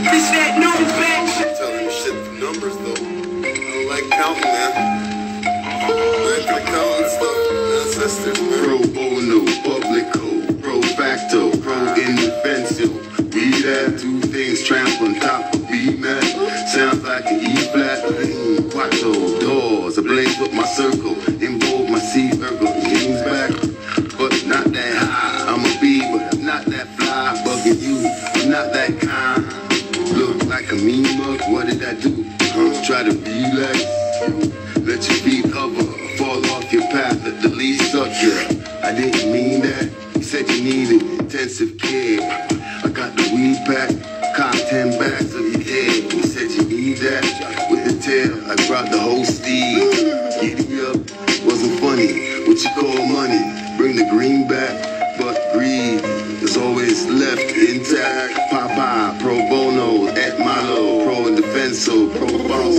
Bitch, that new bitch. I'm telling you shit, the numbers though. I don't like counting, man. I ain't gonna count and stuff. Ancestors, man. Pro bono, publico, pro facto, pro indefenso. We that two things tramp on top of B, man. Sounds like an E flat, quattro doors. Ablaze with my circle, involve my C circle. Leans back, but not that high. I'm a B, but I'm not that fly. Bugging you, I'm not that kind. Look like a mean mug, what did I do? Try to be like you. Let your feet hover, fall off your path, let the lead suck you. I didn't mean that. You said you needed intensive care. I got the weed pack, cop 10 bags of your head. You said you need that. With the tail, I brought the whole steed. Giddy up, wasn't funny. What you call money? Bring the green back, but greed is always left intact. Papa, pro bono, et malo, pro indefenso, pro bono.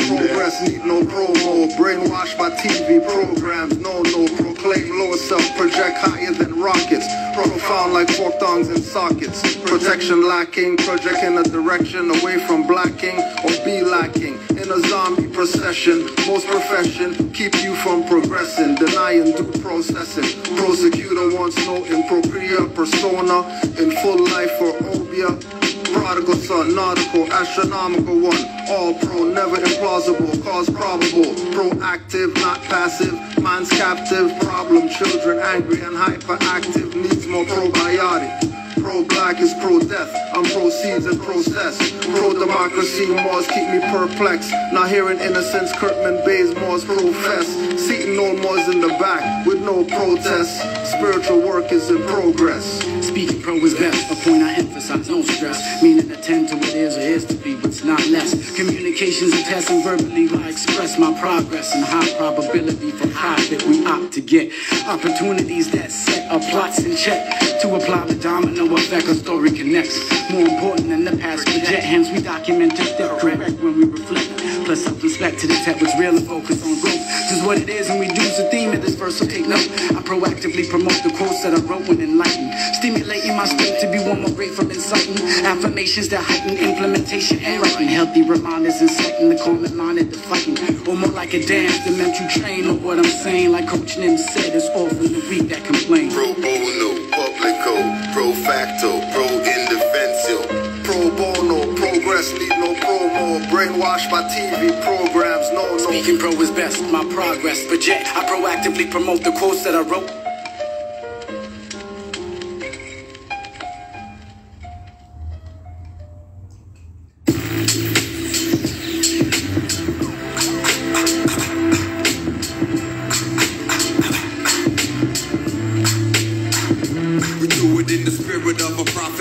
Progress need no promo. Brainwashed by TV programs. No, proclaim lower self, project higher than rockets. Profound like fork tongues and sockets. Protection lacking, project in a direction away from blacking or be lacking. In a zombie procession, most profession keep you from progressing, denying due processing. Prosecutor wants no impropria persona in full life for obia. Prodigal son, nautical, astronomical one. All pro, never implausible, cause probable. Proactive, not passive, minds captive. Problem, children angry and hyperactive. Needs more probiotic. Pro-black is pro-death, I'm pro-seeds and process. Pro-democracy, Moors keep me perplexed. Not hearing innocence, Kirkman Bay's Moors profess. Seating no Moors in the back with no protest. Spiritual work is in progress. Speaking pro is best, a point I emphasize, no stress. Meaning attend to what is or is to be, what's not less. Communications and tests and verbally I express my progress and high probability for profit we opt to get. Opportunities that set our plots in check. To apply the domino effect, a story connects. More important than the past project, hence we document to step correct when we reflect. Plus self-respect to detect what's real and focus on growth. This is what it is and we use the theme of this verse, so take note. I proactively promote the quotes that I wrote when enlightened. Stimulating my state to be one more great from inciting. Affirmations that heighten implementation and writing. Healthy reminders inciting the common minded to fighting. Or more like a dance, the mental train of what I'm saying. Like Coach Nim said, it's often the weak that complain. Pro bono, publico, pro facto, pro indefenso. Pro bono, progress need no promo. Brainwashed by TV programs, no. Speaking pro is best, my progress project. I proactively promote the quotes that I wrote.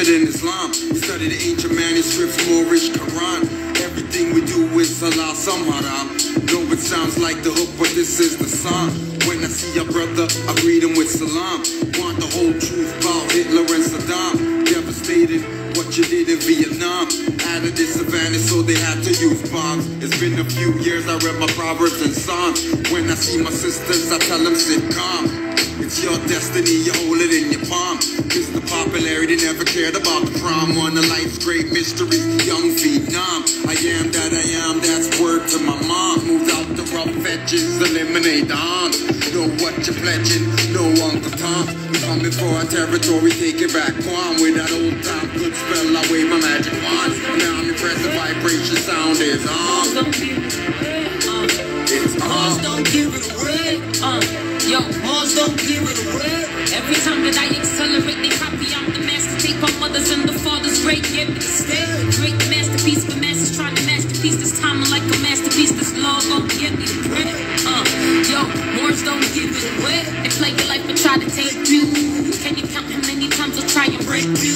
In Islam, we study the ancient manuscripts, Moorish Quran. Everything we do is halal, some haram. No, it sounds like the hook, but this is the song. When I see a brother, I greet him with salam. Want the whole truth about Hitler and Saddam. Devastated what you did in Vietnam. Out of this advantage, so they had to use bombs. It's been a few years, I read my Proverbs and Psalms. When I see my sisters, I tell them sit calm. It's your destiny, you hold it in your palm. Cause the popularity never cared about the prom. One of life's great mysteries, young Vietnam. I am that I am, that's word to my mom. Moved out the rough edges, eliminate the harm. Know what you're pledging, no Uncle Tom. Coming for our territory, take it back, Quan. With that old time good spell, I wave my magic wand. Now I'm impressed, the vibration sound is on. It's on. Don't give it away. Yo, Moors don't give it away. Every time that I accelerate, they copy. I'm the master. Take our mothers and the fathers. Great, give me the state. Great masterpiece for masters trying to masterpiece. This time I'm like a masterpiece. This law gon' give me the bread. Yo, Moors don't give it away. They play your life and try to take you. Can you count how many times I'll try and break you?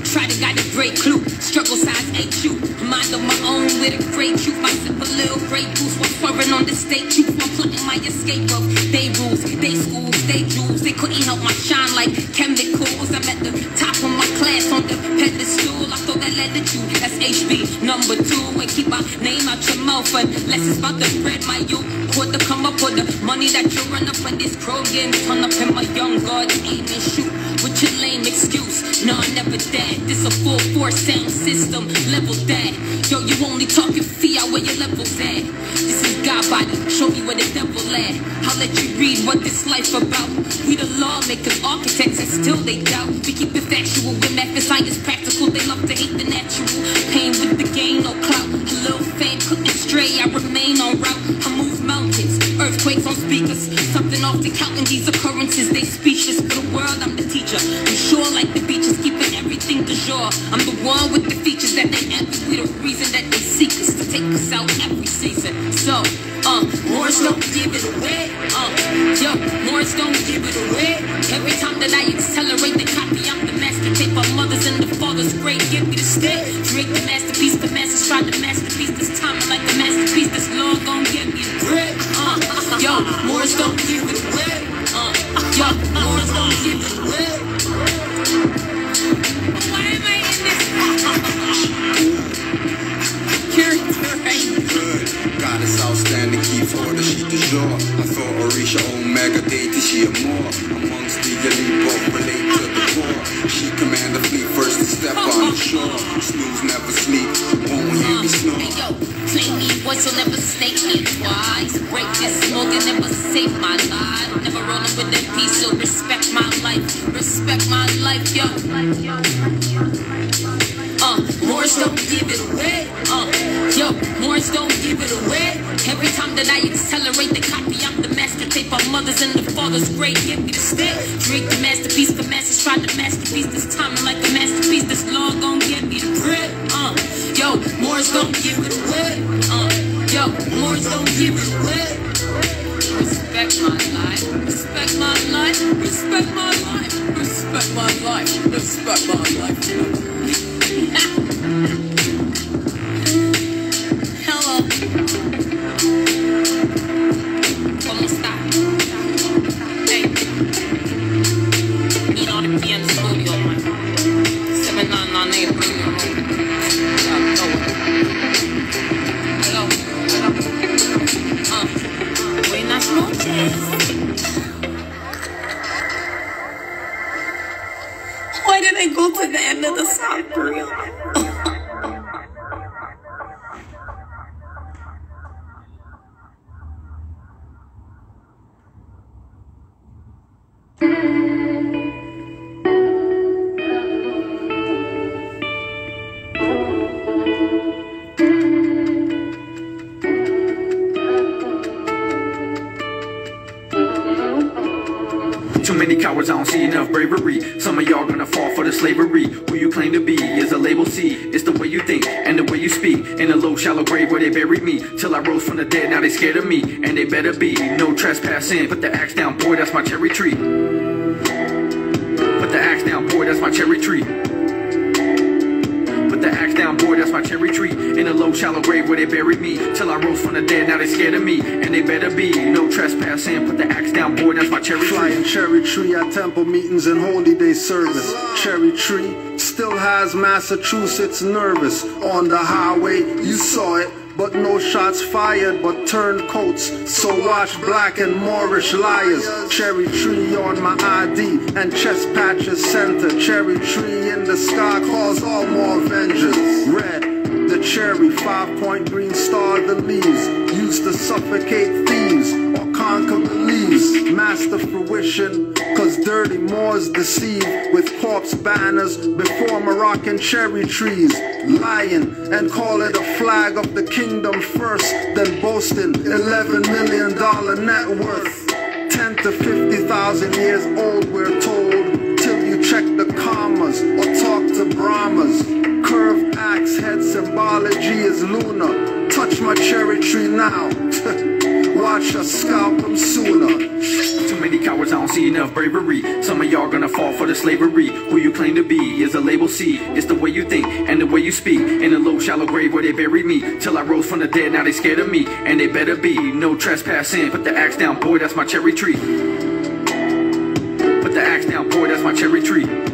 Try to guide a great clue. Struggle size HU. Mind of my own with a great cute. I sip a little great boost while swerving on the state truth. I'm plotting my escape of they rules, they schools, they jewels. They couldn't help my shine like chemicals. I'm at the top of my class on the pedestal. I thought that led to you. That's HB #2. And keep my name out your mouth unless it's about to spread my youth. Quarter come up or the money that you run up on this crow game, turn up in my young guard, aim and shoot with your lame excuse. No, I never that. This a full force sound system, level that. Yo, you only talking fiat where your level's at. This is God body, show me where the devil at. I'll let you read what this life about. We the lawmakers, architects, and still they doubt. We keep it factual, with math and science practical. They love to hate the natural. Pain with the gain, no clout. A little fame, couldn't stray, I remain on route. I move mountains, earthquakes on speakers. Something off the counting these occurrences, they speechless. For the world, I'm the teacher. I'm sure like the beaches, keeping everything du jour. I'm the one with the features that they envy. We the reason that they seek us to take us out every season. So, Moors don't give it away. Yo, Moors don't give it away. Every time that I accelerate the copy, I'm the master tape. Our mothers and the fathers great give me the stick. Drake the masterpiece, the masters try the masterpiece. This time I like the masterpiece. This law gon' give me the bread. Yo, Moors don't give it away. Yo, Moors don't give it away. Why am I in this character right good? Goddess outstanding, keeps order, she du jour. I thought Orisha Omega deity, she a more. Amongst the elite, both relate to the core. She command the fleet, first to step on the shore. Snooze never sleep, won't hear me snore. Hey yo, play me once, you'll never snake me twice. Break this smoke and never save my life. Never rolling with that peace, so respect my life. Respect my life, yo. Moors don't give it away. Yo, Moors don't give it away. Every time that I accelerate the copy, I'm the master tape. Our mothers and the fathers great give me the stick. Drake the masterpiece, the masters try the masterpiece. This time I'm like a masterpiece. This law gon' give me the bread. Yo, Moors don't give it away. Yo, Moors don't give it away. Respect my life. Respect my life. Respect my life. Respect my life. Respect my life. Hello. ¿Cómo está? Hey. You know the PM studio, man. 7998 premium room. Hello. Buenas noches. Why did I go to the end of the song for real? Too many cowards, I don't see enough bravery. Some of y'all gonna fall for the slavery. Who you claim to be is a label C. It's the way you think and the way you speak. In a low, shallow grave where they buried me. Till I rose from the dead, now they scared of me. And they better be no trespassing. Put the axe down, boy, that's my cherry tree. Put the axe down, boy, that's my cherry tree. Put the axe down, boy, that's my cherry tree. In a low, shallow grave where they buried me. Till I rose from the dead, now they scared of me. And they better be no trespassing. Put the axe down, boy, that's my cherry tree. Flying cherry tree at temple meetings and holy day service. Cherry tree still has Massachusetts nervous. On the highway, you saw it, but no shots fired, but turned coats. So watch black and Moorish liars. Cherry tree on my ID and chest patches center. Cherry tree in the sky calls all more avengers. Red, the cherry, 5-point green star, the leaves. Used to suffocate thieves or conquer the leaves. Master fruition, cause dirty Moors deceive with corpse banners before Moroccan cherry trees. Lying and call it a flag of the kingdom first, then boasting $11 million net worth. 10 to 50,000 years old, we're told, till you check the commas or talk to Brahmas. Curved axe head symbology is lunar. Touch my cherry tree now. Watch us scalp them sooner. Too many cowards, I don't see enough bravery. Some of y'all gonna fall for the slavery. Who you claim to be is a label C. It's the way you think and the way you speak. In a low, shallow grave where they buried me. Till I rose from the dead, now they scared of me. And they better be no trespassing. Put the axe down, boy, that's my cherry tree. Put the axe down, boy, that's my cherry tree. Put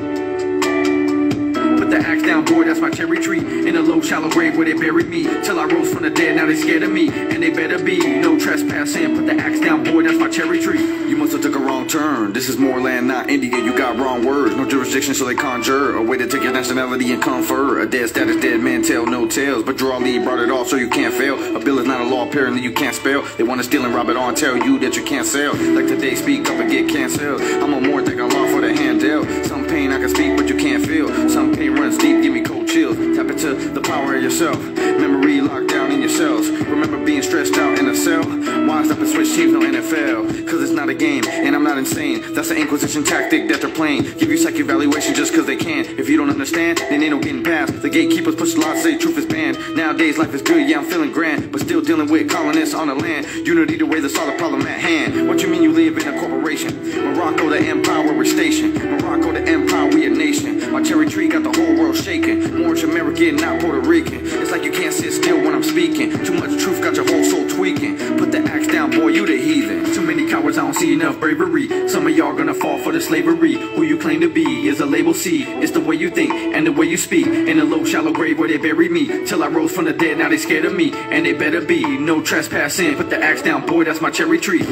the axe down. down, boy, that's my cherry tree. In a low, shallow grave where they buried me. Till I rose from the dead, now they scared of me. And they better be no trespassing. Put the axe down, boy, that's my cherry tree. You must have took a wrong turn. This is more land, not India. You got wrong words. No jurisdiction, so they conjure a way to take your nationality and confer. A dead status, dead man tell no tales. But draw lead, brought it off, so you can't fail. A bill is not a law, apparently you can't spell. They want to steal and rob it on, tell you that you can't sell. Like today, speak up and get canceled. I'm a more take a law for the handle. Some pain I can speak, but you can't feel. Some pain runs deep, give me cold chills. Tap into the power of yourself. Memory locked down in your cells. Remember being stressed out in a cell. Wise up and switch teams, no NFL. Cause it's not a game, and I'm not insane. That's an Inquisition tactic that they're playing. Give you psych evaluation just cause they can. If you don't understand, then ain't no getting past. The gatekeepers push laws, say truth is banned. Nowadays life is good, yeah I'm feeling grand. But still dealing with colonists on the land. Unity to raise the solid problem at hand. What you mean you live in a corporation? Morocco the empire we're stationed. Morocco the empire we a nation. My cherry tree got the whole world shaking. Moorish American, not Puerto Rican. It's like you can't sit still when I'm speaking. Too much truth got your whole soul tweaking. Put the axe down, boy, you the heathen. Too many cowards, I don't see enough bravery. Some of y'all gonna fall for the slavery. Who you claim to be is a label C. It's the way you think and the way you speak. In a low, shallow grave where they buried me. Till I rose from the dead, now they scared of me. And they better be no trespassing. Put the axe down, boy, that's my cherry tree. Put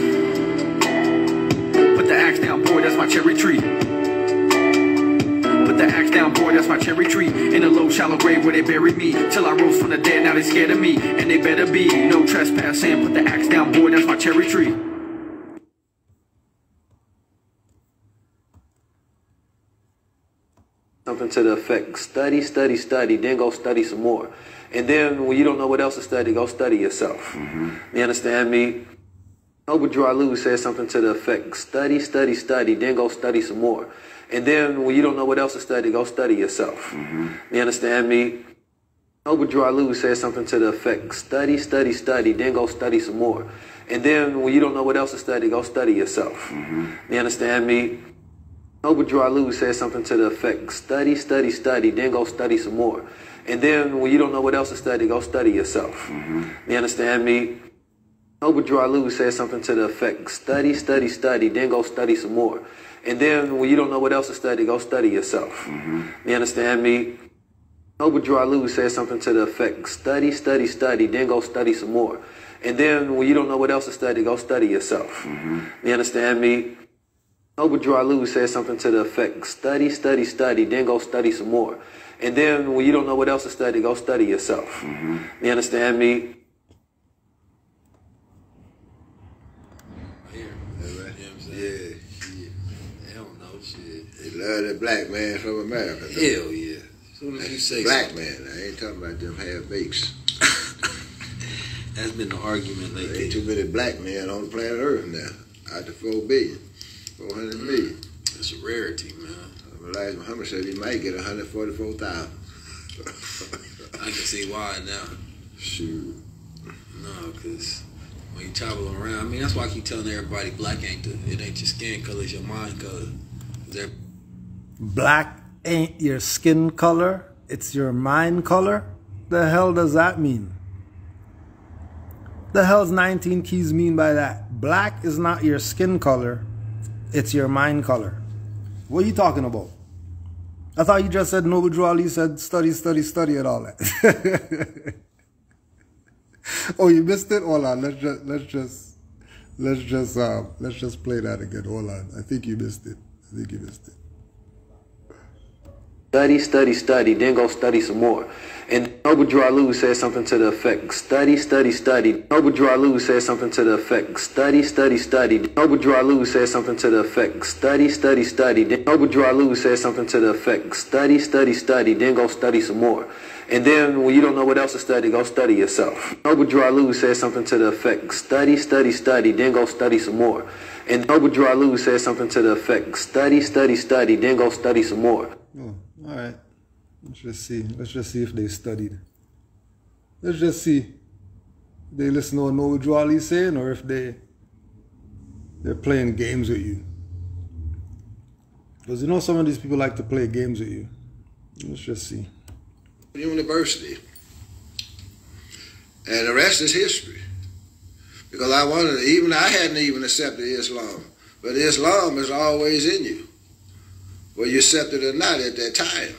the axe down, boy, that's my cherry tree. Put the axe down, boy, that's my cherry tree. In a low, shallow grave where they buried me. Till I rose from the dead, now they scared of me. And they better be no trespassing. Put the axe down, boy, that's my cherry tree. Something to the effect, study, study, study, then go study some more. And then when you don't know what else to study, go study yourself. You understand me? Noble Drew Lewis said something to the effect, study, study, study, then go study some more. And then when you don't know what else to study, go study yourself. You understand me? Noble Drew Lewis said something to the effect, study, study, study, then go study some more. And then when you don't know what else to study, go study yourself. You understand me? Noble Drew Lewis said something to the effect, study, study, study, then go study some more. And then when you don't know what else to study, go study yourself. You understand me? Noble Drew Lewis said something to the effect, study, study, study, then go study some more. And then when you don't know what else to study, go study yourself. You understand me? Noble Drew Lewis said something to the effect, study, study, study, then go study some more. And then when you don't know what else to study, go study yourself. You understand me? Noble Drew Lewis said something to the effect, study, study, study, then go study some more. And then when you don't know what else to study, go study yourself. You understand me? Yeah. They don't know shit. They love that black man from America. Hell yeah. As soon as you say black man, I ain't talking about them half-bakes. That's been the argument lately. There ain't too many black men on the planet Earth now. Out to 4 billion. 400 million. It's a rarity, man. Elijah Muhammad said he might get 144,000. I can see why now. Shoot. No, because when you travel around, I mean, that's why I keep telling everybody black ain't it ain't your skin color, it's your mind color. Black ain't your skin color, it's your mind color? The hell does that mean? The hell's 19 Keys mean by that? Black is not your skin color, it's your mind color. What are you talking about? I thought you just said Noble Drew Ali said study, study, study and all that. Oh, you missed it? Hold on, let's just play that again. Hold on. I think you missed it. Study, study, study, then go study some more. And Noble Drew Lewis said something to the effect, study, study, study. Noble Drew Lewis said something to the effect, study, study, study. Noble Drew Lewis said something to the effect, study, study, study. Noble Drew Lewis said something to the effect, study, study, study, then go study some more. And then when you don't know what else to study, go study yourself. Noble Drew Lewis said something to the effect, study, study, study, then go study some more. And Noble Drew Lewis said something to the effect, study, study, study, then go study some more. Oh, all right. Let's just see if they studied. Let's just see if they listen to what Noble Drew Ali's saying or if they're playing games with you. Because you know some of these people like to play games with you. Let's just see. University. And the rest is history. Because I hadn't even accepted Islam. But Islam is always in you. Whether you accept it or not at that time.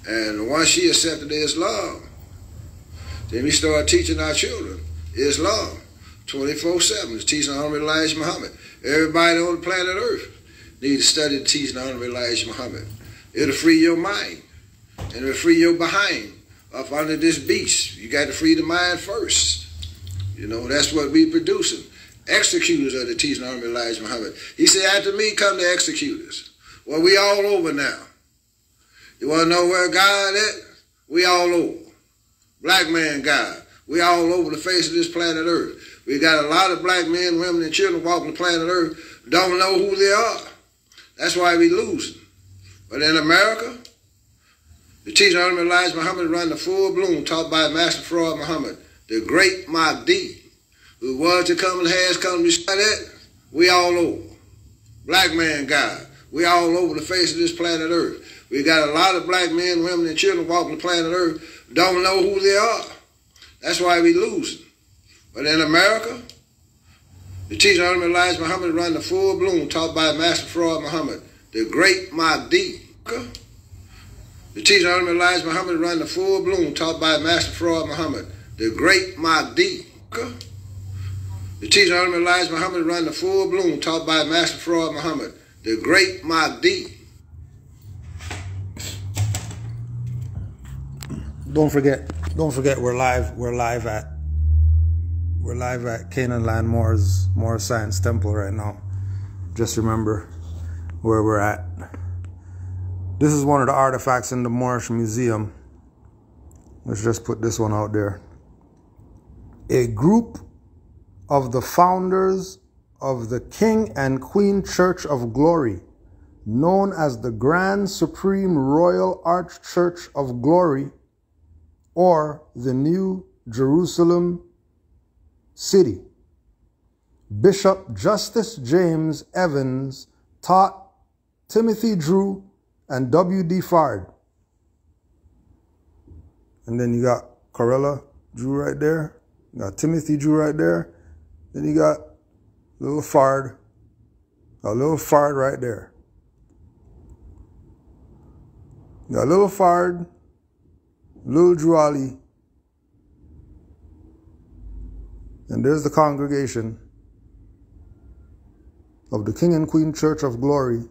And once she accepted Islam, then we started teaching our children Islam 24/7, teaching the Honorable Elijah Muhammad. Everybody on the planet Earth needs to study the teaching the Honorable Elijah Muhammad. It'll free your mind, and it'll free your behind up under this beast. You got to free the mind first. You know, that's what we producing. Executors of the teaching of Honorable Elijah Muhammad. He said, after me come the executors. Well, we all over now. You want to know where God is? We all over. Black man God. We all over the face of this planet Earth. We got a lot of black men, women, and children walking the planet Earth, don't know who they are. That's why we losing. But in America, the teaching of Honorable Elijah Muhammad run the full bloom, taught by Master Farrakhan Muhammad, the great Mahdi, who was to come and has come to study that. We all over. Black man God. We all over the face of this planet Earth. We got a lot of black men, women, and children walking the planet Earth, don't know who they are. That's why we losing. But in America, the teaching of Honorable Elijah Muhammad run the full bloom, taught by Master Farrakhan Muhammad, the great Mahdi. The teaching of Honorable Elijah Muhammad run the full bloom, taught by Master Farrakhan Muhammad, the great Mahdi. The teaching of Honorable Elijah Muhammad run the full bloom, taught by Master Farrakhan Muhammad, the great Mahdi. Don't forget we're live at Canaanland Moors Science Temple right now. Just remember where we're at. This is one of the artifacts in the Moorish Museum. Let's just put this one out there. A group of the founders of the King and Queen Church of Glory, known as the Grand Supreme Royal Arch Church of Glory, or the New Jerusalem City. Bishop Justice James Evans taught Timothy Drew and W.D. Fard. And then you got Corella Drew right there. You got Timothy Drew right there. Then you got little Fard. A little Fard right there. You got little Fard, little Drew Ali. And there's the congregation of the King and Queen Church of Glory,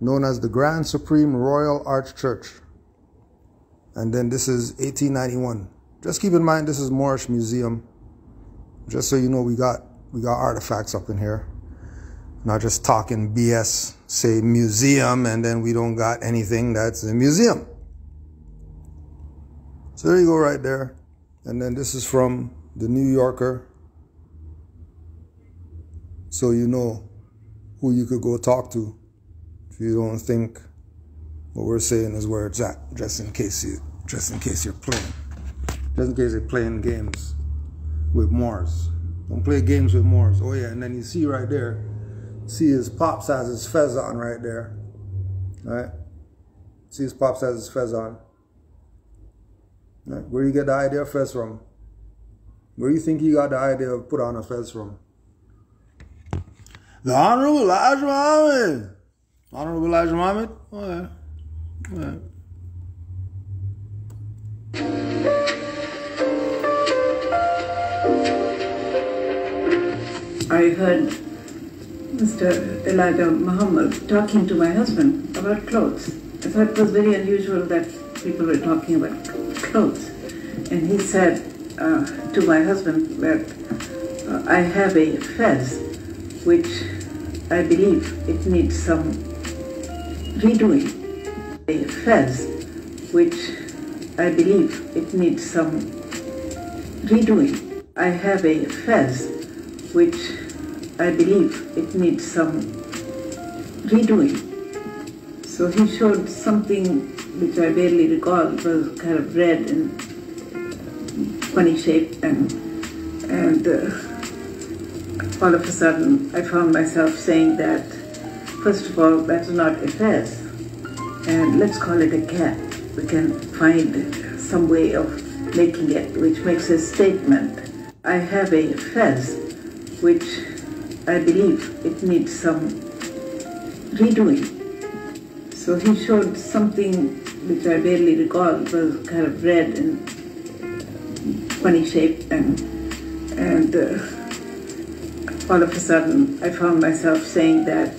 known as the Grand Supreme Royal Arch Church. And then this is 1891. Just keep in mind this is Moorish Museum. Just so you know, we got artifacts up in here. Not just talking BS, say museum, and then we don't got anything that's a museum. So there you go right there. And then this is from the New Yorker. So you know who you could go talk to if you don't think what we're saying is where it's at, just in case you're playing. Just in case you're playing games with Moors. Don't play games with Moors. Oh yeah, and then you see right there, see his pops has his fez on right there. Right? See his pops has his fez on. Right? Where do you get the idea of fez from? Where do you think he got the idea of put on a fez from? The Honorable Elijah Muhammad. Honorable Elijah Muhammad? Oh yeah. Oh yeah. I heard Mr. Elijah Muhammad talking to my husband about clothes. I thought it was very unusual that people were talking about clothes. And he said to my husband that I have a fez which I believe it needs some redoing. A fez which I believe it needs some redoing. I have a fez which I believe it needs some redoing. So he showed something which I barely recall. It was kind of red and funny shape, and all of a sudden I found myself saying that, first of all, that's not a fez, and let's call it a cap. We can find some way of making it which makes a statement. I have a fez which I believe it needs some redoing. So he showed something which I barely recall, was kind of red and funny shape, and all of a sudden I found myself saying that,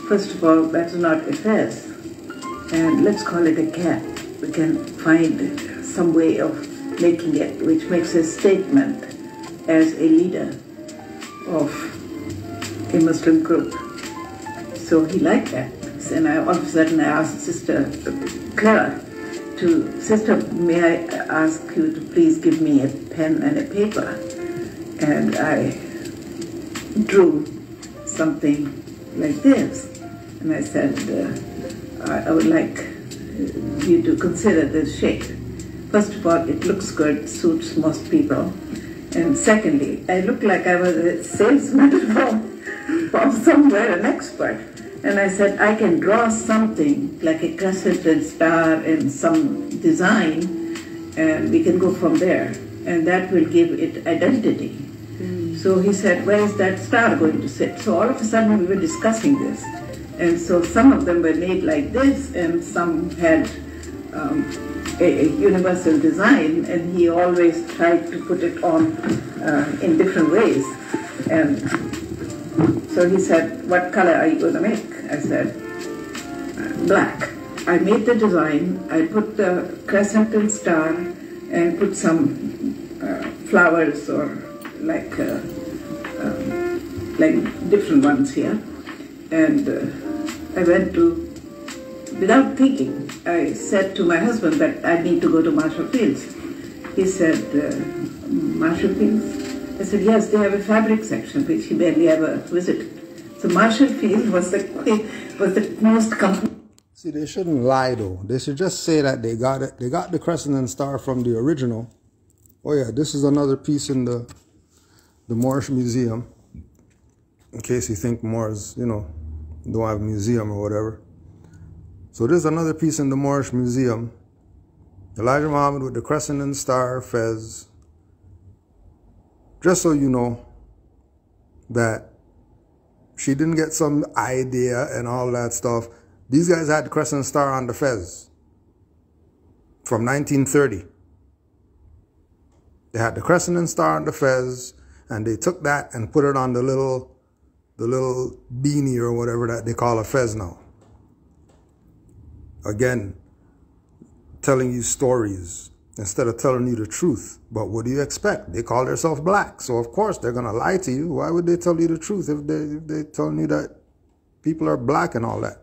first of all, that's not a fez, and let's call it a cap. We can find some way of making it which makes a statement as a leader of a Muslim group. So he liked that, and all of a sudden I asked Sister Clara Sister, may I ask you to please give me a pen and a paper? And I drew something like this. And I said, I would like you to consider this shape. First of all, it looks good, suits most people. And secondly, I look like I was a salesman from somewhere, an expert. And I said, I can draw something like a crescent and star and some design, and we can go from there. And that will give it identity. So he said, where is that star going to sit? So all of a sudden we were discussing this. And so some of them were made like this, and some had a universal design, and he always tried to put it on in different ways. And so he said, what color are you going to make? I said, black. I made the design, I put the crescent and star, and put some flowers or like different ones here. And I went to, without thinking, I said to my husband that I need to go to Marshall Fields. He said, Marshall Fields? I said, yes, they have a fabric section, which he barely ever visited. So Marshall Field was the most complete. See, they shouldn't lie though. They should just say that they got it. They got the crescent and star from the original. Oh yeah, this is another piece in the Moorish Museum. In case you think Moors, don't have a museum or whatever. So this is another piece in the Moorish Museum. Elijah Muhammad with the crescent and star fez. Just so you know that she didn't get some idea and all that stuff. These guys had the crescent star on the fez from 1930. They had the crescent and star on the fez, and they took that and put it on the little beanie or whatever that they call a fez now. Again, telling you stories instead of telling you the truth. But what do you expect? They call themselves black. So of course they're going to lie to you. Why would they tell you the truth if they telling you that people are black and all that?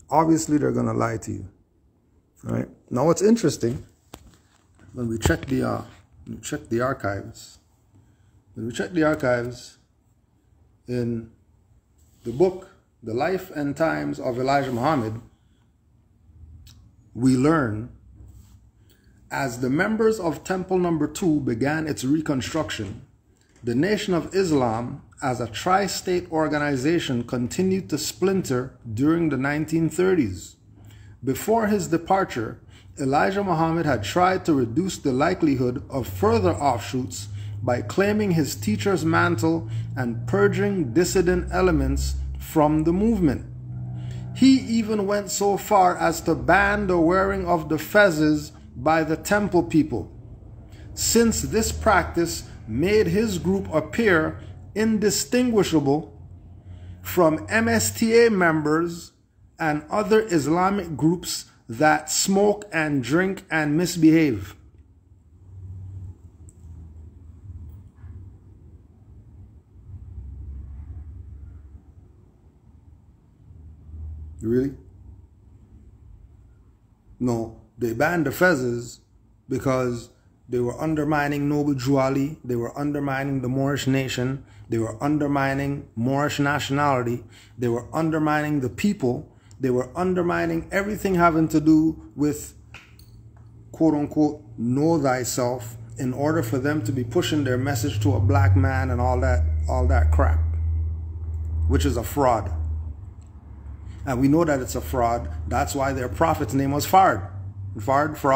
Obviously they're going to lie to you. All right. Now what's interesting, when we check the archives, in the book, The Life and Times of Elijah Muhammad, we learn as the members of Temple No. 2 began its reconstruction, the Nation of Islam as a tri-state organization continued to splinter during the 1930s. Before his departure, Elijah Muhammad had tried to reduce the likelihood of further offshoots by claiming his teacher's mantle and purging dissident elements from the movement. He even went so far as to ban the wearing of the fezzes by the temple people, since this practice made his group appear indistinguishable from MSTA members and other Islamic groups that smoke and drink and misbehave. Really? No, they banned the fezzes because they were undermining Noble Drew Ali, they were undermining the Moorish nation, they were undermining Moorish nationality, they were undermining the people, they were undermining everything having to do with, quote unquote, know thyself, in order for them to be pushing their message to a black man and all that crap, which is a fraud. And we know that it's a fraud. That's why their prophet's name was Fard. Fard.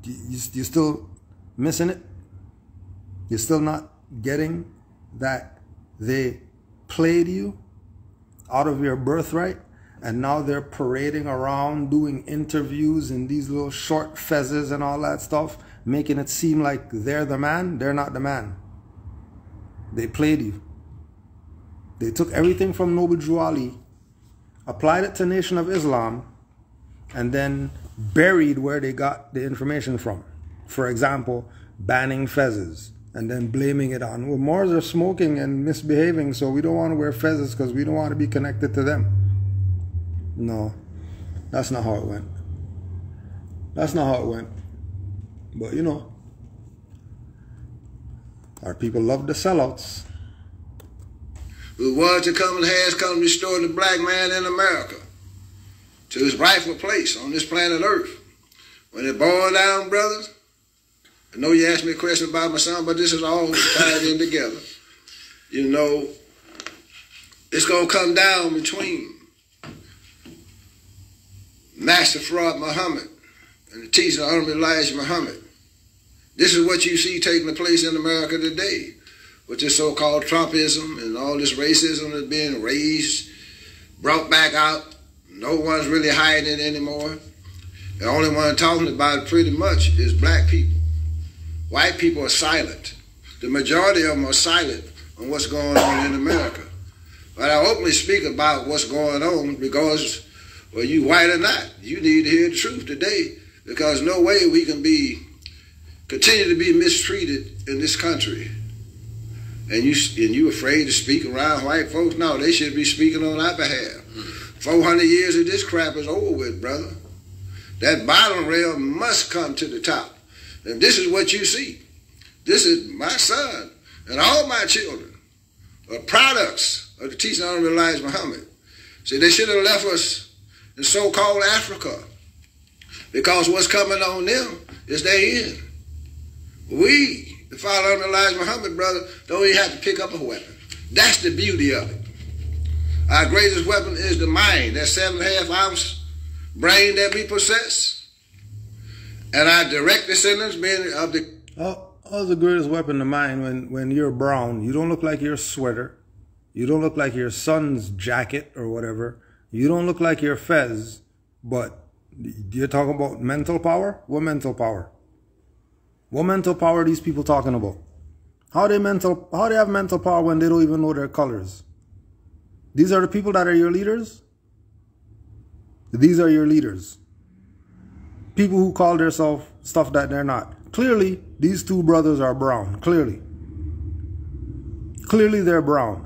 You still missing it? You're still not getting that they played you out of your birthright? and now they're parading around doing interviews in these little short fezzes and all that stuff, making it seem like they're the man. They're not the man. They played you. They took everything from Noble Drew Ali, applied it to Nation of Islam, and then buried where they got the information from. For example, banning fezzes, and then blaming it on, well, Moors are smoking and misbehaving, so we don't want to wear fezzes because we don't want to be connected to them. No, that's not how it went. That's not how it went. But you know, our people love the sellouts. The ones that come and has come to restore the black man in America to his rightful place on this planet Earth. When it boiled down, brothers, I know you asked me a question about my son, but this is all tied in together. You know, it's going to come down between Master Fraud Muhammad and the teaching of Honorable Elijah Muhammad. This is what you see taking place in America today, with this so-called Trumpism and all this racism that's being raised, brought back out. No one's really hiding it anymore. The only one talking about it pretty much is black people. White people are silent. The majority of them are silent on what's going on in America. But I openly speak about what's going on because, well, you white or not, you need to hear the truth today, because no way we can continue to be mistreated in this country. And you afraid to speak around white folks? No, they should be speaking on our behalf. 400 years of this crap is over with, brother. That bottom rail must come to the top. And this is what you see. This is my son and all my children are products of the teaching of Honorable Elijah Muhammad. See, they should have left us in so-called Africa, because what's coming on them is their end. We, the follower of Elijah Muhammad, brother, don't even have to pick up a weapon. That's the beauty of it. Our greatest weapon is the mind, that 7.5 ounce brain that we possess. And our direct descendants being of the... How's the greatest weapon, the mind, when you're brown? You don't look like your sweater. You don't look like your son's jacket or whatever. You don't look like your fez. But you're talking about mental power? What mental power? What mental power are these people talking about? How they have mental power when they don't even know their colors? These are the people that are your leaders? These are your leaders. People who call themselves stuff that they're not. Clearly, these two brothers are brown. Clearly. Clearly they're brown.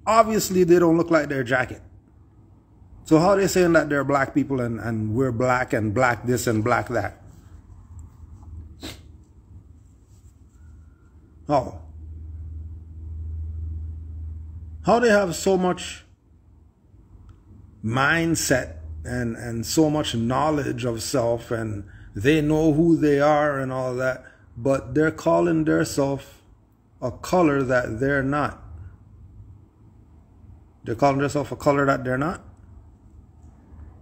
Obviously, they don't look like their jacket. So how are they saying that they're black people and we're black and black this and black that? How? How they have so much mindset and so much knowledge of self, and they know who they are and all that, but they're calling themselves a color that they're not. They're calling themselves a color that they're not?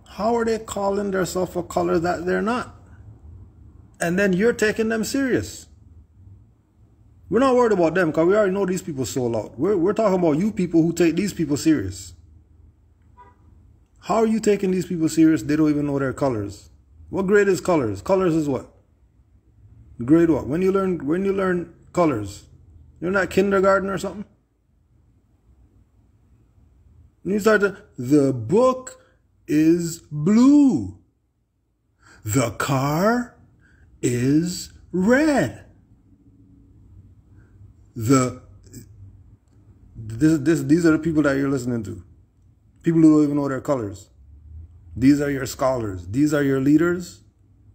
How are they calling themselves a color that they're not? And then you're taking them serious. We're not worried about them because we already know these people sold out. We're talking about you people who take these people serious. How are you taking these people serious? They don't even know their colors. What grade is colors? Colors is what? Grade what? When you learn colors, you're not kindergarten or something? And you start to, the book is blue. The car is red. These are the people that you're listening to. People who don't even know their colors. These are your scholars. These are your leaders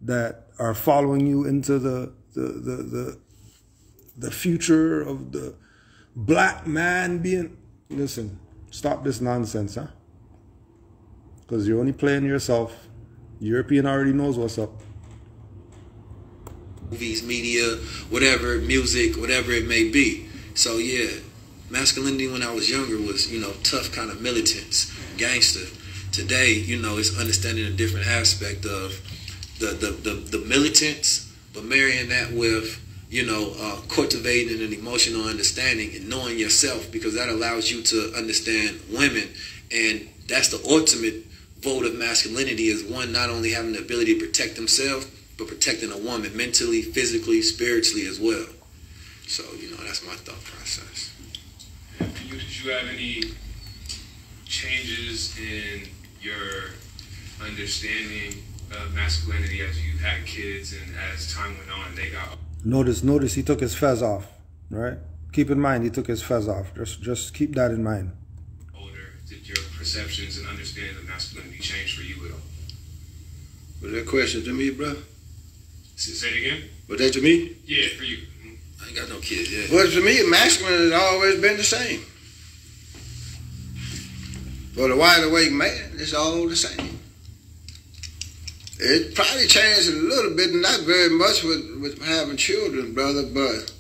that are following you into the future of the black man being... Listen, stop this nonsense, huh? Because you're only playing yourself. European already knows what's up. Movies, media, whatever, music, whatever it may be. So yeah, masculinity when I was younger was, tough kind of militants, gangster. Today, it's understanding a different aspect of the militants, but marrying that with, cultivating an emotional understanding and knowing yourself, because that allows you to understand women and that's the ultimate vote of masculinity, is one not only having the ability to protect themselves, but protecting a woman mentally, physically, spiritually as well. So, you know, that's my thought process. And for you, did you have any changes in your understanding of masculinity as you had kids and as time went on and they got... Notice he took his fez off, right? Keep in mind he took his fez off. Just keep that in mind. Older, did your perceptions and understanding of masculinity change for you at all? Was that question to me, bro? Say it again? Was that to me? Yeah, for you. I ain't got no kids yet. Well, to me, masculine has always been the same. For the wide awake man, it's all the same. It probably changed a little bit, not very much with having children, brother, but,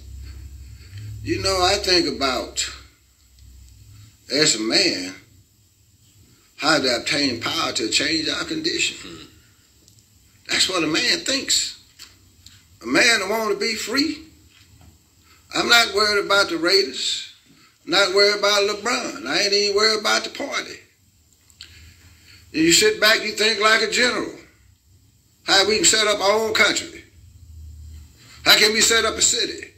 you know, I think about, as a man, how to obtain power to change our condition. That's what a man thinks. A man that wants to be free. I'm not worried about the Raiders. I'm not worried about LeBron. I ain't even worried about the party. You sit back, you think like a general. How we can set up our own country. How can we set up a city?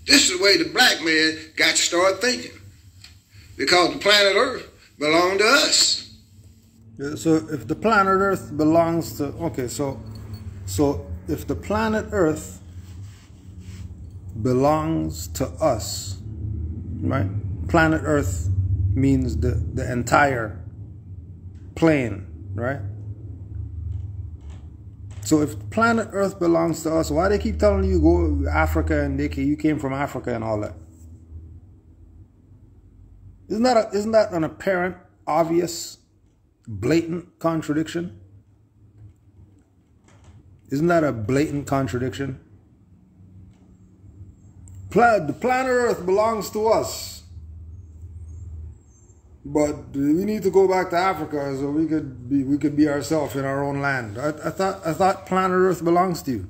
This is the way the black man got to start thinking. Because the planet Earth belongs to us. Yeah, so if the planet Earth belongs to... Okay, so if the planet Earth belongs to us, right? Planet Earth means the entire plane, right? So if planet Earth belongs to us, why they keep telling you go to Africa and you came from Africa and all that? Isn't that an apparent, obvious, blatant contradiction? Isn't that a blatant contradiction? The planet Earth belongs to us, but we need to go back to Africa so we could be ourselves in our own land. I thought planet Earth belongs to you.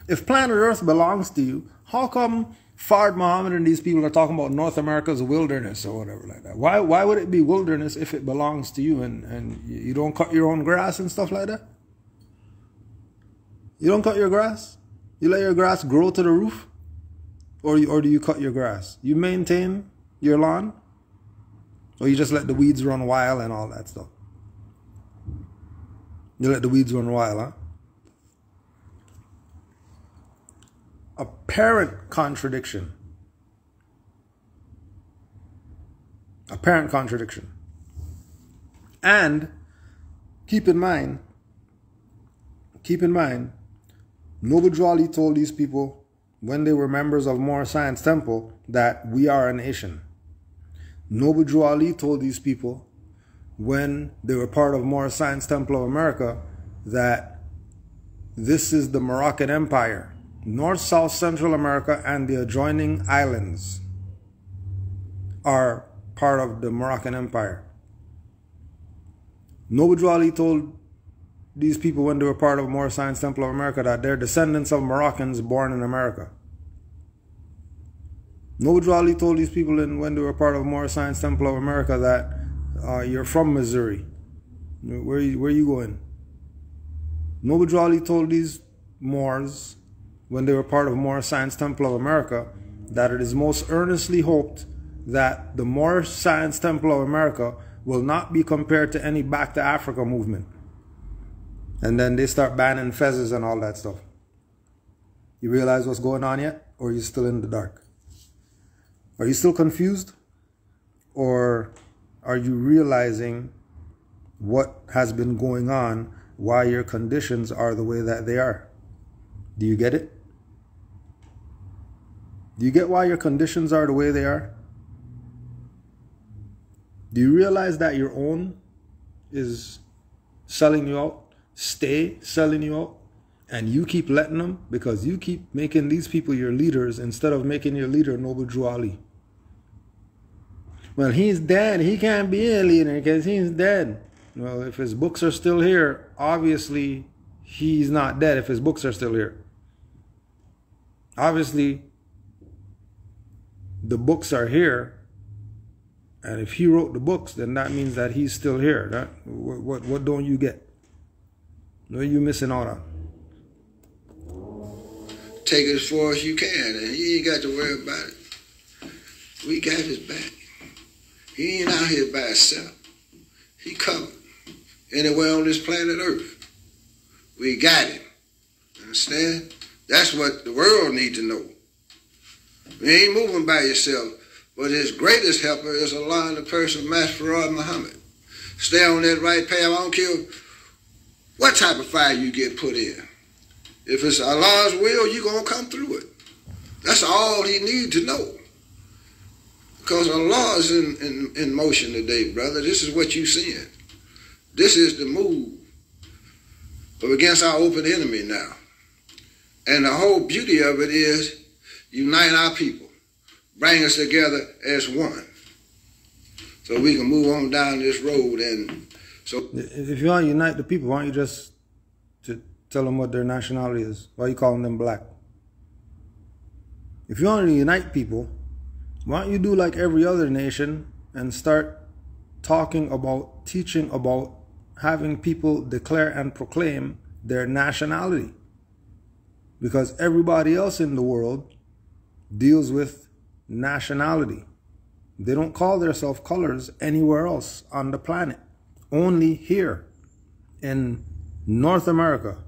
If planet Earth belongs to you, how come Fard Muhammad and these people are talking about North America's wilderness or whatever like that? Why would it be wilderness if it belongs to you and you don't cut your own grass and stuff like that? You don't cut your grass? You let your grass grow to the roof? Or do you cut your grass? You maintain your lawn? Or you just let the weeds run wild and all that stuff? You let the weeds run wild, huh? Apparent contradiction. Apparent contradiction. And keep in mind, Noble Drew Ali told these people when they were members of Moor Science Temple that we are a nation. Noble Drew Ali told these people when they were part of Moor Science Temple of America that this is the Moroccan Empire. North, South, Central America and the adjoining islands are part of the Moroccan Empire. Noble Drew Ali told these people when they were part of Moor Science Temple of America that they're descendants of Moroccans born in America. Noble Drew Ali told these people when they were part of Moor Science Temple of America that you're from Missouri. Where are you going? Noble Drew Ali told these Moors when they were part of Moor Science Temple of America that it is most earnestly hoped that the Moor Science Temple of America will not be compared to any Back to Africa movement. And then they start banning fezzes and all that stuff. You realize what's going on yet? Or are you still in the dark? Are you still confused? Or are you realizing what has been going on, why your conditions are the way that they are? Do you get it? Do you get why your conditions are the way they are? Do you realize that your own is selling you out? Stay selling you out? And you keep letting them because you keep making these people your leaders instead of making your leader Noble Drew Ali. Well, he's dead. He can't be a leader because he's dead. Well, if his books are still here, obviously he's not dead if his books are still here. Obviously, the books are here And if he wrote the books, then that means that he's still here. What don't you get? What are you missing out on? Take it as far as you can, and he ain't got to worry about it. We got his back. He ain't out here by himself. He covered anywhere on this planet Earth. We got him. Understand? That's what the world need to know. We ain't moving by yourself, but his greatest helper is Allah in the person of Master Farrakhan Muhammad. Stay on that right path. I don't care what type of fire you get put in. If it's Allah's will, you're going to come through it. That's all he need to know. Because Allah is in motion today, brother. This is what you seeing. This is the move of against our open enemy now. And the whole beauty of it is unite our people. Bring us together as one. So we can move on down this road. And so, if you want to unite the people, why don't you just tell them what their nationality is? Why are you calling them black? If you want to unite people, why don't you do like every other nation and start talking about, teaching about, having people declare and proclaim their nationality? Because everybody else in the world deals with nationality. They don't call themselves colors anywhere else on the planet. Only here in North America.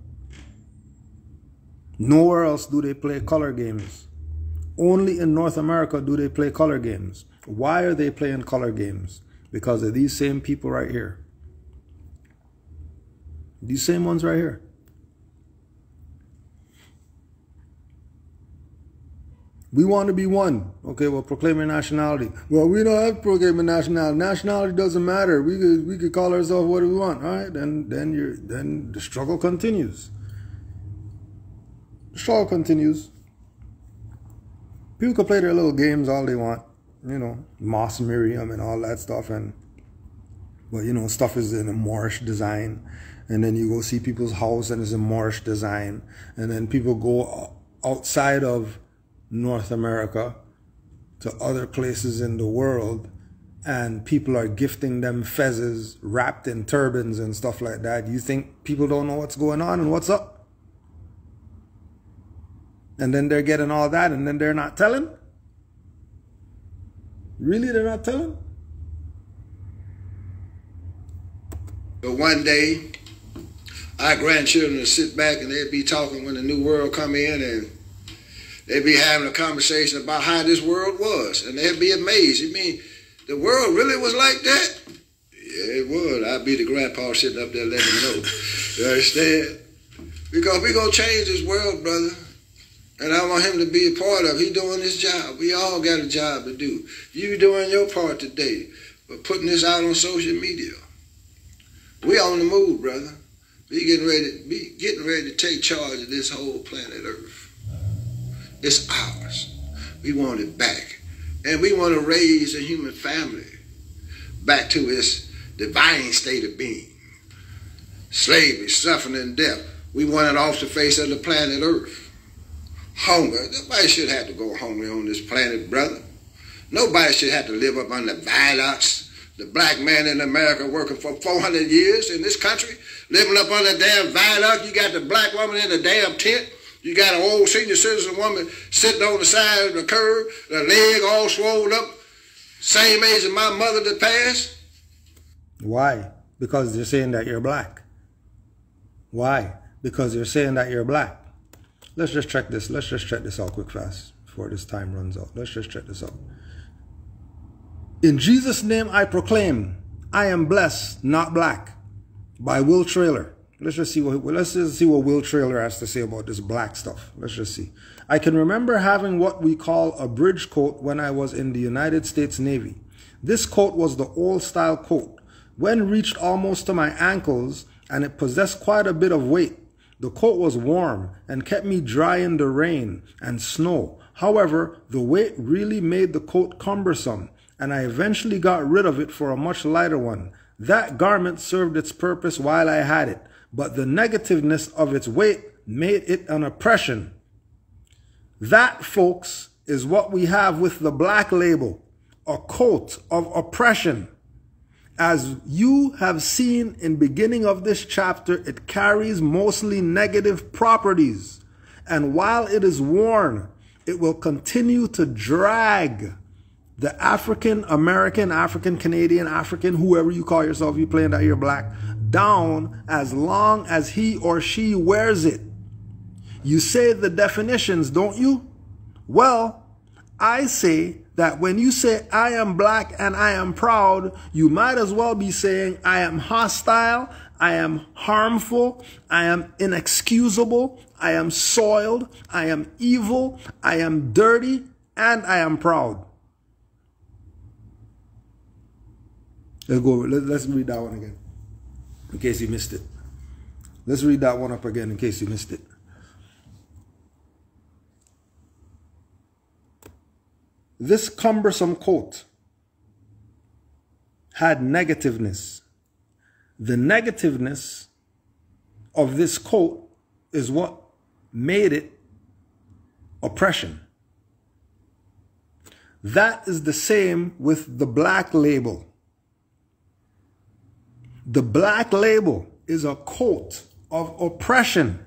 Nowhere else do they play color games. Only in North America do they play color games. Why are they playing color games? Because of these same people right here. These same ones right here. We want to be one. Okay, well, proclaim your nationality. Well, we don't have to proclaim a nationality. Nationality doesn't matter. We could call ourselves what we want. All right, then the struggle continues. The struggle continues. People can play their little games all they want. You know, Moss Miriam and all that stuff. But, you know, stuff is in a Moorish design. And then you go see people's house and it's a Moorish design. And then people go outside of North America to other places in the world, and people are gifting them fezzes wrapped in turbans and stuff like that. You think people don't know what's going on and what's up? And then they're getting all that and then they're not telling? Really, they're not telling? But one day, our grandchildren will sit back and they'll be talking when the new world come in, and they'd be having a conversation about how this world was, and they'd be amazed. You mean the world really was like that? Yeah, it would. I'd be the grandpa sitting up there letting them know. You understand? Because we're going to change this world, brother. And I want him to be a part of it. He doing his job. We all got a job to do. You doing your part today, but putting this out on social media. We on the move, brother. We getting ready to take charge of this whole planet Earth. It's ours. We want it back. And we want to raise the human family back to its divine state of being. Slavery, suffering, and death. We want it off the face of the planet Earth. Hunger. Nobody should have to go hungry on this planet, brother. Nobody should have to live up under violence. The black man in America working for 400 years in this country, living up under damn violence. You got the black woman in the damn tent. You got an old senior citizen woman sitting on the side of the curb, the leg all swollen up, same age as my mother that passed. Why? Because they're saying that you're black. Why? Because they're saying that you're black. Let's just check this. Let's just check this out quick fast before this time runs out. Let's just check this out. In Jesus' name I proclaim, I am blessed, not black, by Will Traylor. Let's just see what Will Traylor has to say about this black stuff. Let's just see. I can remember having what we call a bridge coat when I was in the United States Navy. This coat was the old style coat. When reached almost to my ankles, and it possessed quite a bit of weight. The coat was warm and kept me dry in the rain and snow. However, the weight really made the coat cumbersome, and I eventually got rid of it for a much lighter one. That garment served its purpose while I had it, but the negativeness of its weight made it an oppression. That, folks, is what we have with the black label. a coat of oppression. As you have seen in beginning of this chapter, it carries mostly negative properties. And while it is worn, it will continue to drag the African American, African Canadian, African, whoever you call yourself, you playing that you're black, down as long as he or she wears it. You say the definitions, don't you? Well, I say that when you say I am black and I am proud, you might as well be saying I am hostile, I am harmful, I am inexcusable, I am soiled, I am evil, I am dirty, and I am proud. Let's go. Let's read that one again, in case you missed it. Let's read that one up again, in case you missed it. This cumbersome coat had negativeness. The negativeness of this coat is what made it oppression. That is the same with the black label. The black label is a coat of oppression.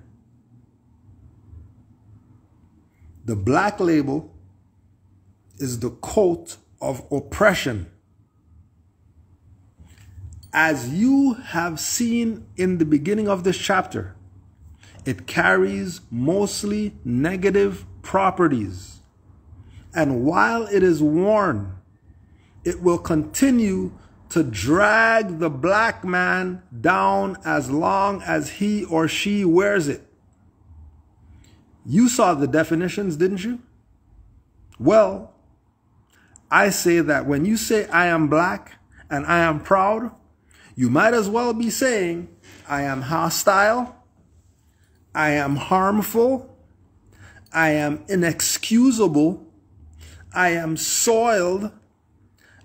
The black label is the coat of oppression. As you have seen in the beginning of this chapter, it carries mostly negative properties. And while it is worn, it will continue to drag the black man down as long as he or she wears it. You saw the definitions, didn't you? Well, I say that when you say I am black and I am proud, you might as well be saying I am hostile, I am harmful, I am inexcusable, I am soiled,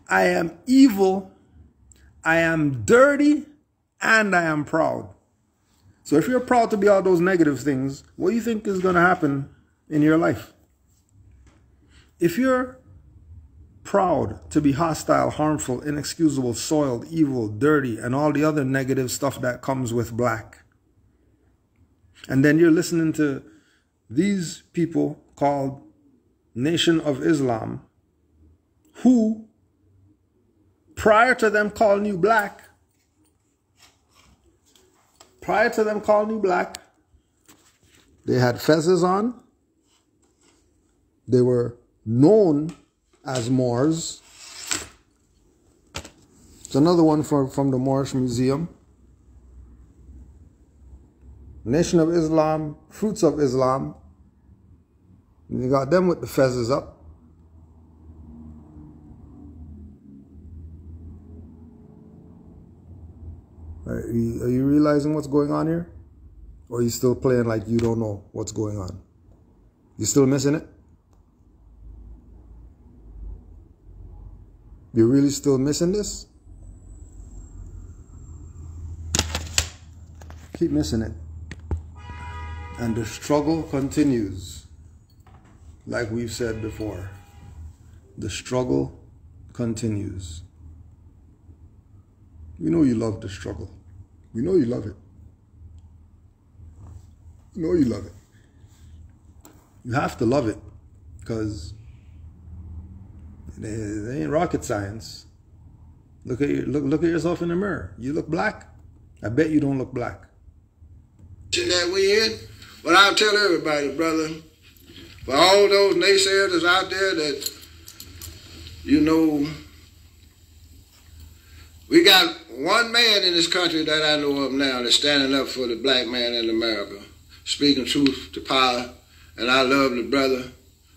I am evil, I am dirty, and I am proud. So if you're proud to be all those negative things, what do you think is going to happen in your life? If you're proud to be hostile, harmful, inexcusable, soiled, evil, dirty, and all the other negative stuff that comes with black, and then you're listening to these people called Nation of Islam, who, prior to them calling you black, they had fezzes on. They were known as Moors. It's another one from the Moorish Museum. Nation of Islam, Fruits of Islam. And you got them with the fezzes up. Are you realizing what's going on here? Or are you still playing like you don't know what's going on? You still missing it? You're really still missing this? Keep missing it. And the struggle continues. Like we've said before. The struggle continues. We know you love the struggle. We know you love it. We know you love it. You have to love it, because it ain't rocket science. Look at yourself in the mirror. You look black? I bet you don't look black. That we in, but I'll tell everybody, brother, for all those naysayers that's out there that, you know, we got one man in this country that I know of now that's standing up for the black man in America, speaking truth to power, and I love the brother.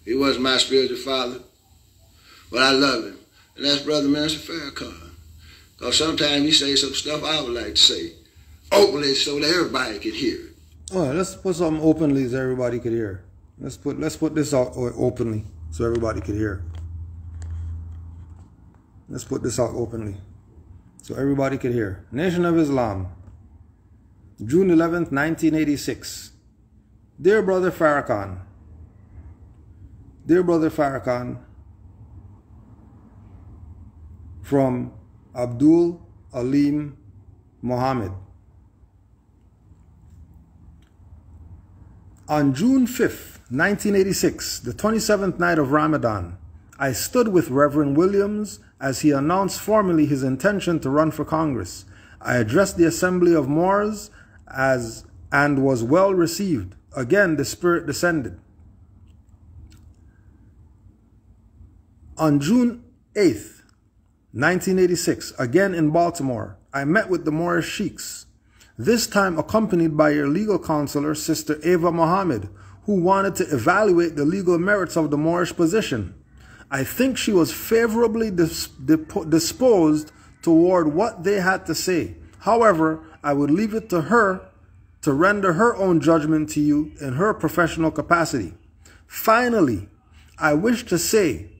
He wasn't my spiritual father, but I love him, and that's Brother Minister Farrakhan. Because sometimes he say some stuff I would like to say openly so that everybody can hear it. Oh, let's put something openly so everybody could hear. Let's put this out openly so everybody could hear. Let's put this out openly so everybody could hear. Nation of Islam, June 11th, 1986. Dear Brother Farrakhan, from Abdul Alim Muhammad. On June 5th, 1986, the 27th night of Ramadan, I stood with Reverend Williams as he announced formally his intention to run for Congress. I addressed the Assembly of Moors and was well received. Again, the Spirit descended. On June 8th, 1986, again in Baltimore, I met with the Moorish sheiks, this time accompanied by your legal counselor, Sister Ava Muhammad, who wanted to evaluate the legal merits of the Moorish position. I think she was favorably disposed toward what they had to say. However, I would leave it to her to render her own judgment to you in her professional capacity. Finally, I wish to say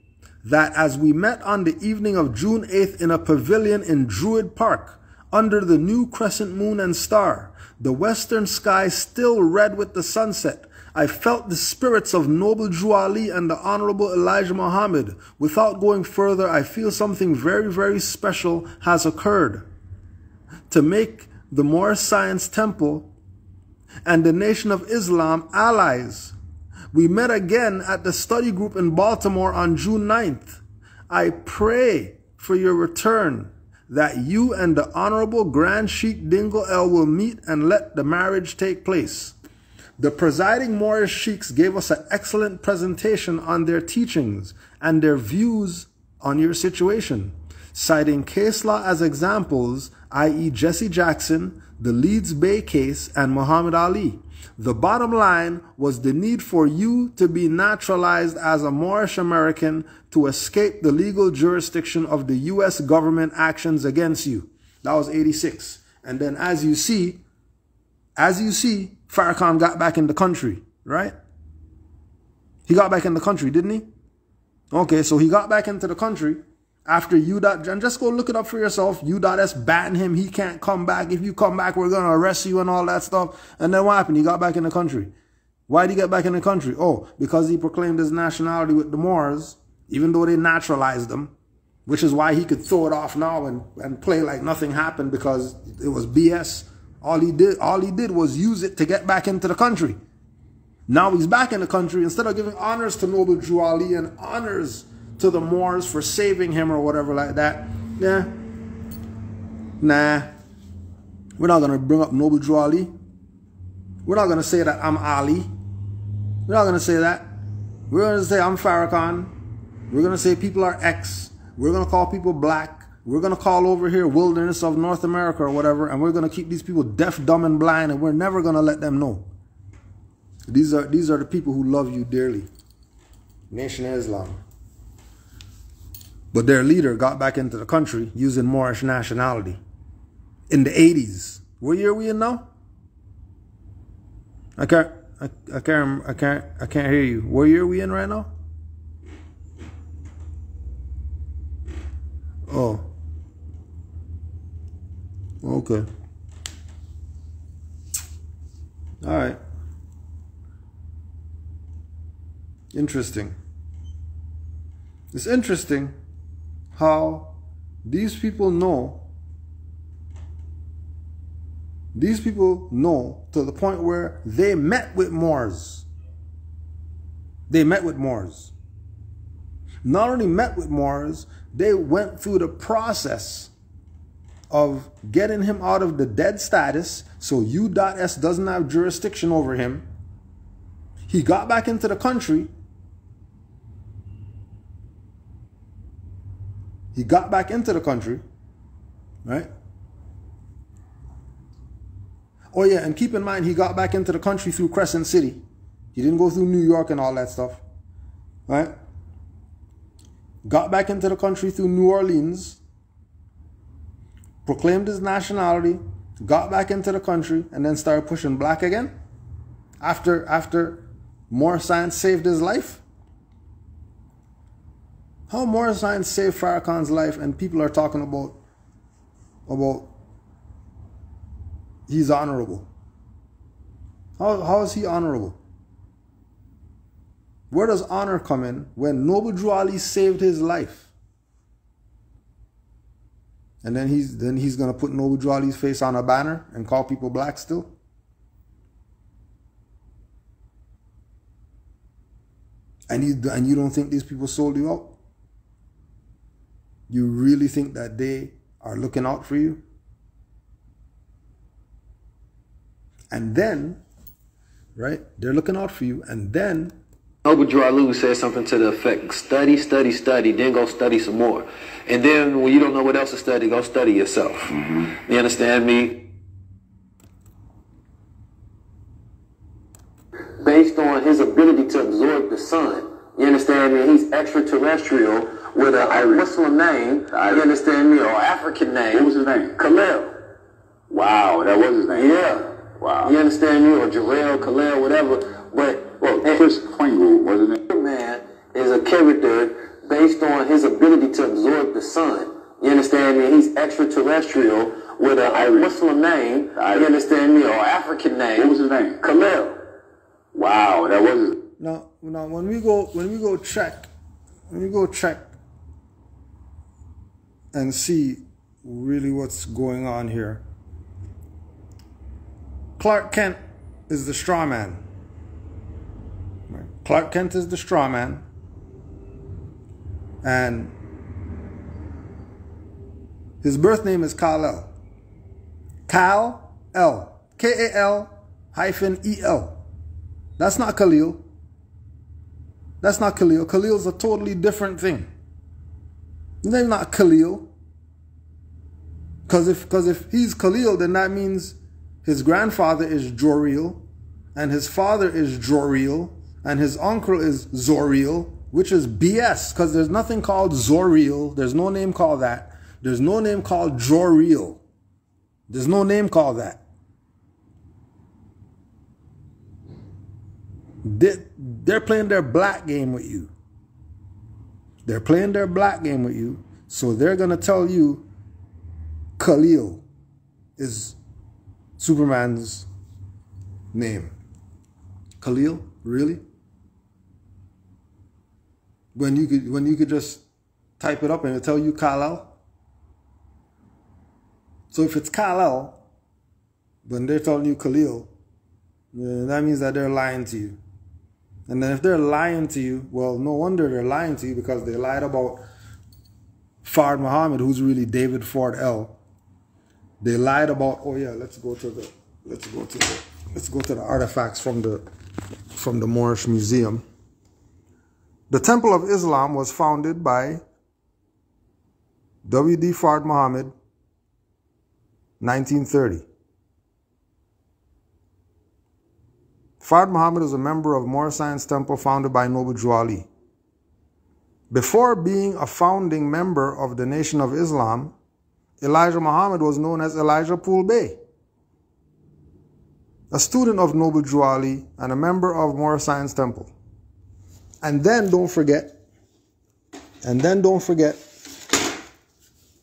that as we met on the evening of June 8th in a pavilion in Druid Park, under the new crescent moon and star, the western sky still red with the sunset, I felt the spirits of Noble Drew Ali and the Honorable Elijah Muhammad. Without going further, I feel something very, very special has occurred. To make the Moorish Science Temple and the Nation of Islam allies. We met again at the study group in Baltimore on June 9th. I pray for your return, that you and the Honorable Grand Sheikh Dingle El will meet and let the marriage take place. The presiding Moorish sheiks gave us an excellent presentation on their teachings and their views on your situation, citing case law as examples, i.e. Jesse Jackson, the Leeds Bay case, and Muhammad Ali. The bottom line was the need for you to be naturalized as a Moorish American to escape the legal jurisdiction of the U.S. government actions against you. That was 86. And then as you see, Farrakhan got back in the country, right? He got back in the country, didn't he? Okay, so he got back into the country after and just go look it up for yourself. U.S. banned him. He can't come back. If you come back, we're going to arrest you and all that stuff. And then what happened? He got back in the country. Why did he get back in the country? Oh, because he proclaimed his nationality with the Moors, even though they naturalized him, which is why he could throw it off now and play like nothing happened because it was BS. All he did was use it to get back into the country. Now he's back in the country. Instead of giving honors to Noble Drew Ali and honors to the Moors for saving him or whatever like that, yeah, nah, we're not going to bring up Noble Drew Ali. We're not going to say that I'm Ali. We're not going to say that. We're going to say I'm Farrakhan. We're going to say people are X. We're going to call people black. We're going to call over here wilderness of North America or whatever, and we're going to keep these people deaf, dumb, and blind, and we're never going to let them know. These are the people who love you dearly. Nation of Islam. But their leader got back into the country using Moorish nationality in the 80s. What year are we in now? I can't hear you. What year are we in right now? Oh. Okay. All right. Interesting. It's interesting how these people know to the point where they met with Moors. They met with Moors. Not only met with Moors, they went through the process of getting him out of the dead status, so U.S. doesn't have jurisdiction over him. He got back into the country. He got back into the country, right? Oh yeah, and keep in mind, he got back into the country through Crescent City. He didn't go through New York and all that stuff, right? Got back into the country through New Orleans, proclaimed his nationality, got back into the country, and then started pushing black again after Moorish Science saved his life. How Moorish Science saved Farrakhan's life and people are talking about he's honorable. How is he honorable? Where does honor come in when Noble Drew Ali saved his life? And then he's gonna put Noble Drew Ali's face on a banner and call people black still. And you don't think these people sold you out? You really think that they are looking out for you? And then, right, they're looking out for you, and then Noble Drew Ali said something to the effect, study, study, study, then go study some more. And then when you don't know what else to study, go study yourself. Mm-hmm. You understand me? Based on his ability to absorb the sun. You understand me? He's extraterrestrial with a Muslim name. You understand me? Or African name. What was his name? Khalil. Wow, that was his name. Yeah. Wow. You understand me? Or Jarrell, Khalil, whatever. But Chris Kringle, wasn't it? Man is a character based on his ability to absorb the sun. You understand me? He's extraterrestrial with a Muslim name. You understand me? Or African name. What was his name? Khalil. Wow, that was his. Now when we go check and see really what's going on here. Clark Kent is the straw man. Clark Kent is the straw man. And his birth name is Kal-El. Kal-El. K-A-L-E-L. That's not Khalil. That's not Khalil. Khalil's a totally different thing. His name's not Khalil. Because if he's Khalil, then that means his grandfather is Jor-El, and his father is Jor-El, and his uncle is Zor-El, which is BS, because there's nothing called Zor-El. There's no name called that. There's no name called Jor-El. There's no name called that. They're playing their black game with you. They're playing their black game with you. So they're going to tell you Khalil is Superman's name. Khalil? Really? When you could just type it up and it'll tell you Kal-El? So if it's Kal-El, when they're telling you Khalil, that means that they're lying to you. And then if they're lying to you, well, no wonder they're lying to you, because they lied about Fard Muhammad, who's really David Ford L. They lied about, oh yeah, let's go to the artifacts from the Moorish Museum. The Temple of Islam was founded by W.D. Fard Muhammad, 1930. Fard Muhammad is a member of Moor Science Temple founded by Noble Drew Ali. Before being a founding member of the Nation of Islam, Elijah Muhammad was known as Elijah Pool Bey, a student of Noble Drew Ali and a member of Moor Science Temple. And then don't forget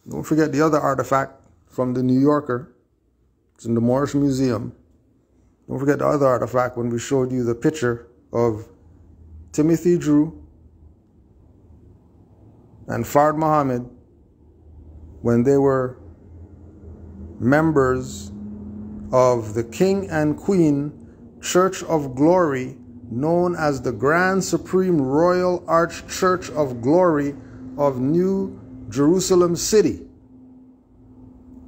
the other artifact from the New Yorker. It's in the Moorish Museum. Don't forget the other artifact when we showed you the picture of Timothy Drew and Fard Muhammad when they were members of the King and Queen Church of Glory, known as the Grand Supreme Royal Arch Church of Glory of New Jerusalem City.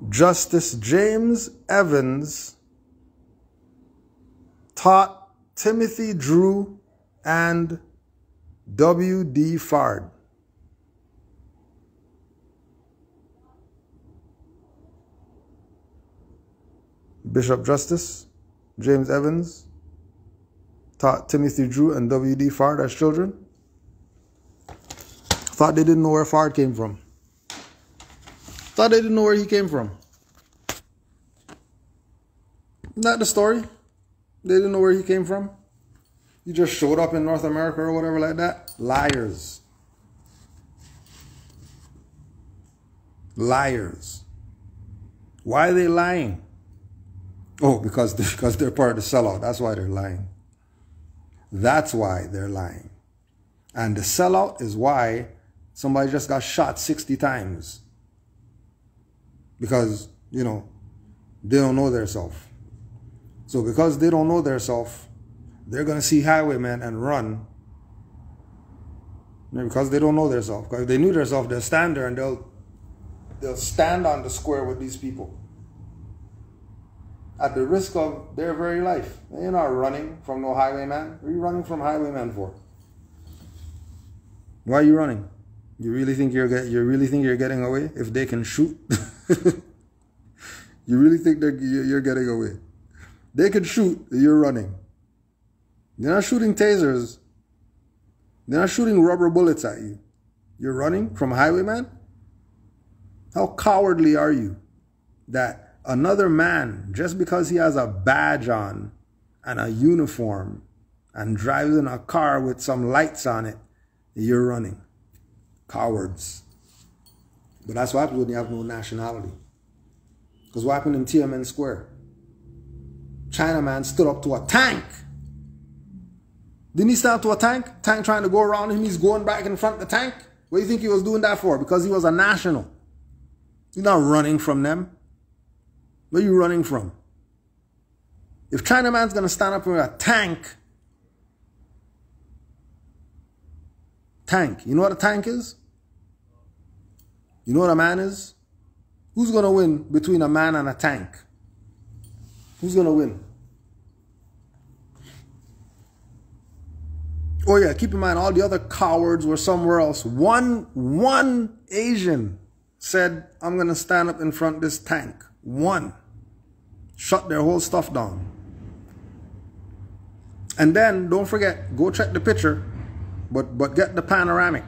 Justice James Evans taught Timothy Drew and W.D. Fard. Bishop Justice James Evans taught Timothy Drew and W.D. Fard as children. Thought they didn't know where Fard came from. Thought they didn't know where he came from. Isn't that the story? They didn't know where he came from. He just showed up in North America or whatever like that. Liars. Liars. Why are they lying? Oh, because they're part of the sellout. That's why they're lying. That's why they're lying. And the sellout is why somebody just got shot 60 times. because, you know, they don't know their self. So because they don't know their self, they're going to see highwaymen and run. Because they don't know their self. Because if they knew their self, they'll stand there and they'll stand on the square with these people at the risk of their very life. You're not running from no highwayman. What are you running from highwayman for? Why are you running? You really think you're getting away if they can shoot? You really think that you're getting away? They can shoot, you're running. They're not shooting tasers. They're not shooting rubber bullets at you. You're running from a highwayman? How cowardly are you that another man, just because he has a badge on and a uniform and drives in a car with some lights on it, you're running? Cowards. But that's what happens when you have no nationality. Because what happened in Tiananmen Square? Chinaman stood up to a tank. Didn't he stand up to a tank? Tank trying to go around him, he's going back in front of the tank. What do you think he was doing that for? Because he was a national. He's not running from them. Where are you running from? If Chinaman's going to stand up with a tank, you know what a tank is? You know what a man is? Who's going to win between a man and a tank? Who's going to win? Oh yeah, keep in mind all the other cowards were somewhere else. One Asian said, I'm going to stand up in front of this tank. One. Shut their whole stuff down. And then, don't forget, go check the picture, but get the panoramic.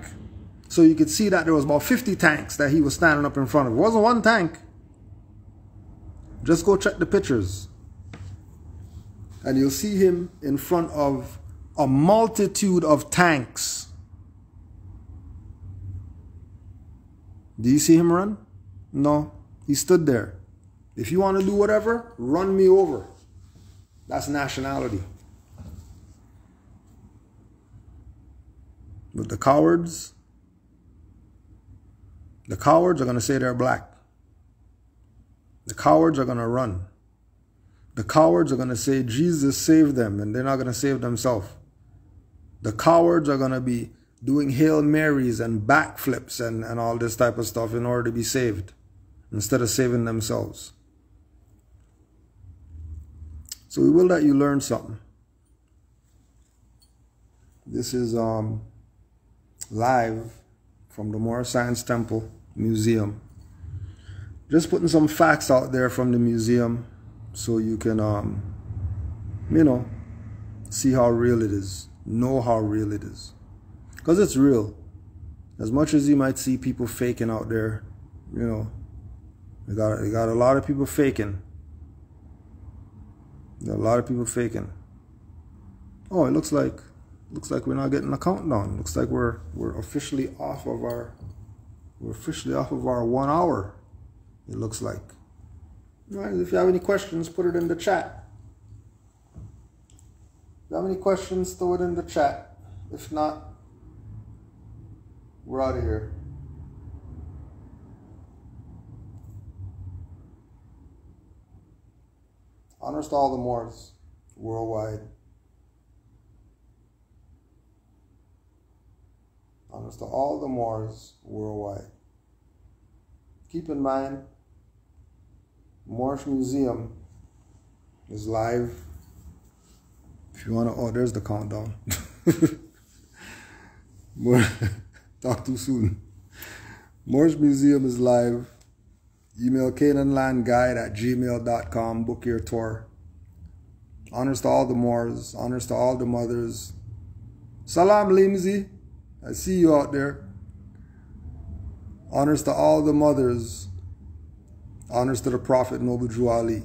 So you could see that there was about 50 tanks that he was standing up in front of. It wasn't one tank. Just go check the pictures. And you'll see him in front of a multitude of tanks. Do you see him run? No. He stood there. If you want to do whatever, run me over. That's nationality. But the cowards are going to say they're black. The cowards are going to run. The cowards are going to say Jesus saved them, and they're not going to save themselves. The cowards are going to be doing Hail Marys and backflips and all this type of stuff in order to be saved, instead of saving themselves. So we will let you learn something. This is live from the Moor Science Temple Museum. Just putting some facts out there from the museum so you can, you know, see how real it is. Know how real it is. Because it's real. As much as you might see people faking out there, you know, you got a lot of people faking. You got a lot of people faking. Oh, it looks like we're not getting a countdown. Looks like we're officially off of our 1 hour. It looks like. All right, if you have any questions, put it in the chat. If you have any questions, throw it in the chat. If not, we're out of here. Honors to all the Moors worldwide. Honors to all the Moors worldwide. Keep in mind, Moorish Museum is live. If you want to, oh, there's the countdown. Talk too soon. Moorish Museum is live. Email canaanlandguide@gmail.com. Book your tour. Honors to all the Moors. Honors to all the mothers. Salam Limzi. I see you out there. Honors to all the mothers. Honors to the Prophet Noble Drew Ali.